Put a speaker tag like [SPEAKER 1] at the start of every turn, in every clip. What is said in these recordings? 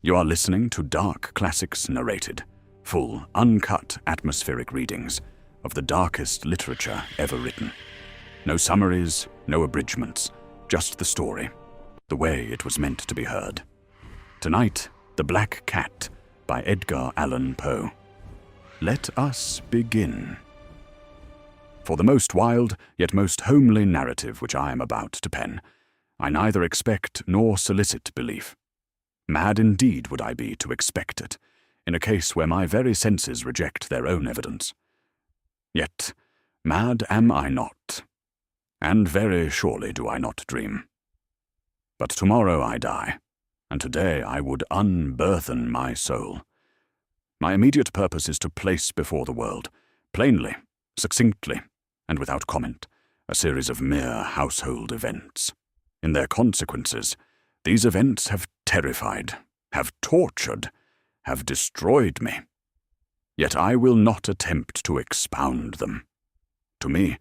[SPEAKER 1] You are listening to Dark Classics Narrated, full, uncut, atmospheric readings of the darkest literature ever written. No summaries, no abridgments, just the story, the way it was meant to be heard. Tonight, The Black Cat by Edgar Allan Poe. Let us begin. For the most wild, yet most homely narrative which I am about to pen, I neither expect nor solicit belief. Mad indeed would I be to expect it, in a case where my very senses reject their own evidence. Yet, mad am I not, and very surely do I not dream. But tomorrow I die, and today I would unburthen my soul. My immediate purpose is to place before the world, plainly, succinctly, and without comment, a series of mere household events. In their consequences, these events have terrified, have tortured, have destroyed me. Yet I will not attempt to expound them. To me,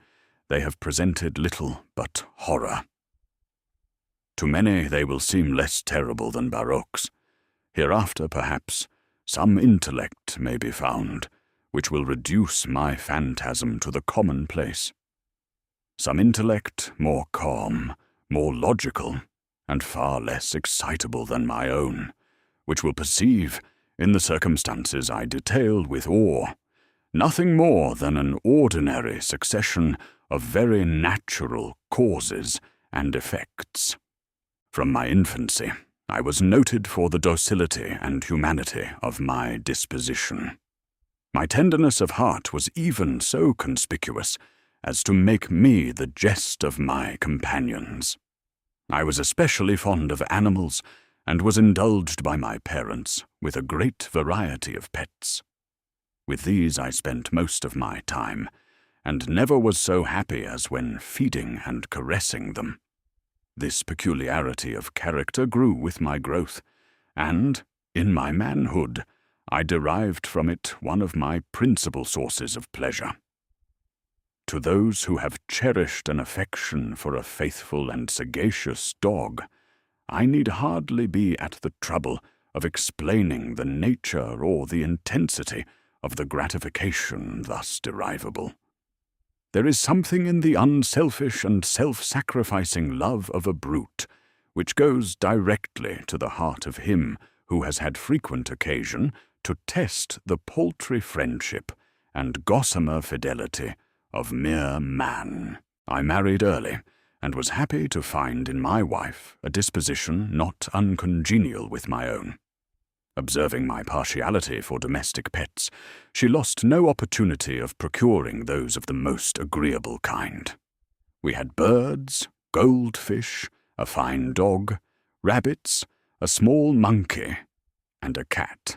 [SPEAKER 1] they have presented little but horror. To many they will seem less terrible than barroques. Hereafter, perhaps, some intellect may be found, which will reduce my phantasm to the commonplace. Some intellect more calm, more logical, and far less excitable than my own, which will perceive, in the circumstances I detail with awe, nothing more than an ordinary succession of very natural causes and effects. From my infancy, I was noted for the docility and humanity of my disposition. My tenderness of heart was even so conspicuous as to make me the jest of my companions. I was especially fond of animals, and was indulged by my parents with a great variety of pets. With these I spent most of my time, and never was so happy as when feeding and caressing them. This peculiarity of character grew with my growth, and, in my manhood, I derived from it one of my principal sources of pleasure. To those who have cherished an affection for a faithful and sagacious dog, I need hardly be at the trouble of explaining the nature or the intensity of the gratification thus derivable. There is something in the unselfish and self-sacrificing love of a brute which goes directly to the heart of him who has had frequent occasion to test the paltry friendship and gossamer fidelity of mere man. I married early, and was happy to find in my wife a disposition not uncongenial with my own. Observing my partiality for domestic pets, she lost no opportunity of procuring those of the most agreeable kind. We had birds, goldfish, a fine dog, rabbits, a small monkey, and a cat.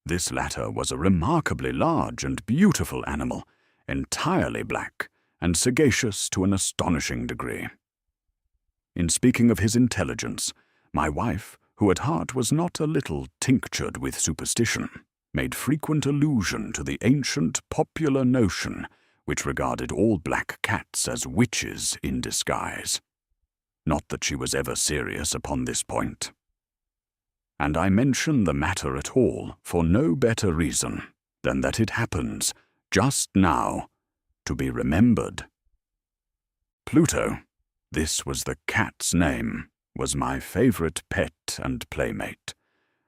[SPEAKER 1] This latter was a remarkably large and beautiful animal, entirely black, and sagacious to an astonishing degree. In speaking of his intelligence, my wife, who at heart was not a little tinctured with superstition, made frequent allusion to the ancient popular notion which regarded all black cats as witches in disguise. Not that she was ever serious upon this point. And I mention the matter at all for no better reason than that it happens, just now, to be remembered. Pluto, this was the cat's name, was my favorite pet and playmate.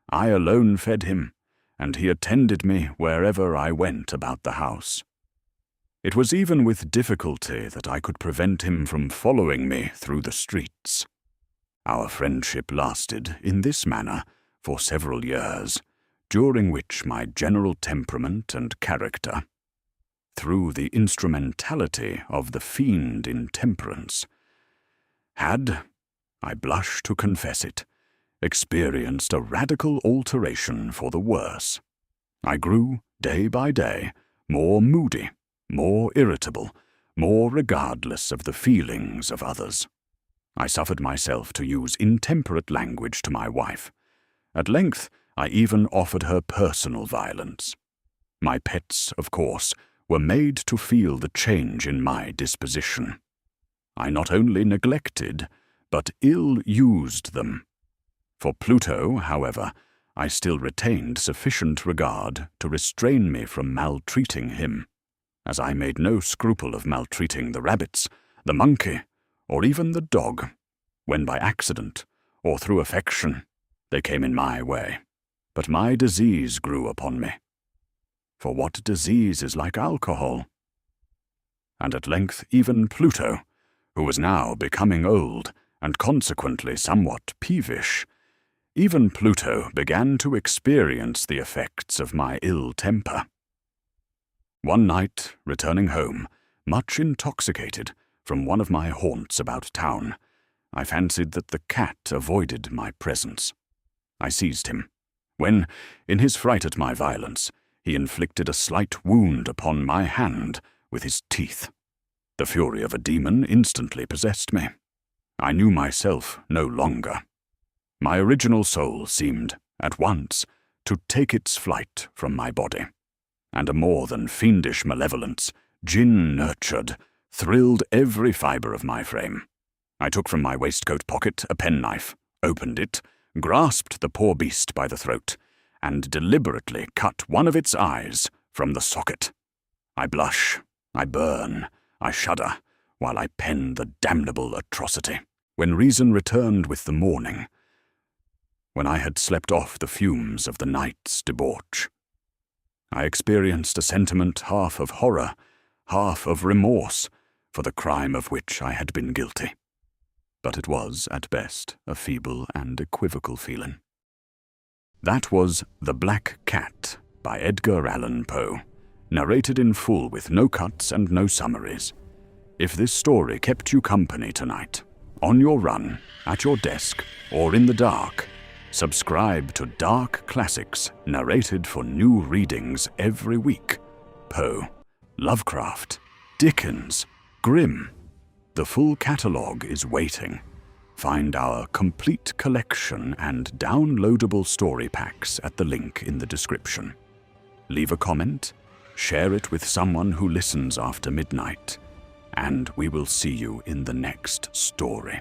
[SPEAKER 1] I alone fed him, and he attended me wherever I went about the house. It was even with difficulty that I could prevent him from following me through the streets. Our friendship lasted in this manner for several years, during which my general temperament and character, through the instrumentality of the fiend intemperance, had, I blush to confess it, experienced a radical alteration for the worse. I grew, day by day, more moody, more irritable, more regardless of the feelings of others. I suffered myself to use intemperate language to my wife. At length, I even offered her personal violence. My pets, of course, were made to feel the change in my disposition. I not only neglected, but ill-used them. For Pluto, however, I still retained sufficient regard to restrain me from maltreating him, as I made no scruple of maltreating the rabbits, the monkey, or even the dog, when by accident, or through affection, they came in my way. But my disease grew upon me. For what disease is like alcohol? And at length even Pluto, who was now becoming old, and consequently somewhat peevish, even Pluto began to experience the effects of my ill temper. One night, returning home, much intoxicated from one of my haunts about town, I fancied that the cat avoided my presence. I seized him, when, in his fright at my violence, he inflicted a slight wound upon my hand with his teeth. The fury of a demon instantly possessed me. I knew myself no longer. My original soul seemed, at once, to take its flight from my body, and a more than fiendish malevolence, gin-nurtured, thrilled every fibre of my frame. I took from my waistcoat pocket a penknife, opened it, grasped the poor beast by the throat, and deliberately cut one of its eyes from the socket. I blush, I burn, I shudder, while I pen the damnable atrocity. When reason returned with the morning, when I had slept off the fumes of the night's debauch, I experienced a sentiment half of horror, half of remorse for the crime of which I had been guilty. But it was, at best, a feeble and equivocal feeling. That was The Black Cat by Edgar Allan Poe, narrated in full with no cuts and no summaries. If this story kept you company tonight, on your run, at your desk, or in the dark, subscribe to Dark Classics, narrated for new readings every week. Poe, Lovecraft, Dickens, Grimm. The full catalogue is waiting. Find our complete collection and downloadable story packs at the link in the description. Leave a comment, share it with someone who listens after midnight, and we will see you in the next story.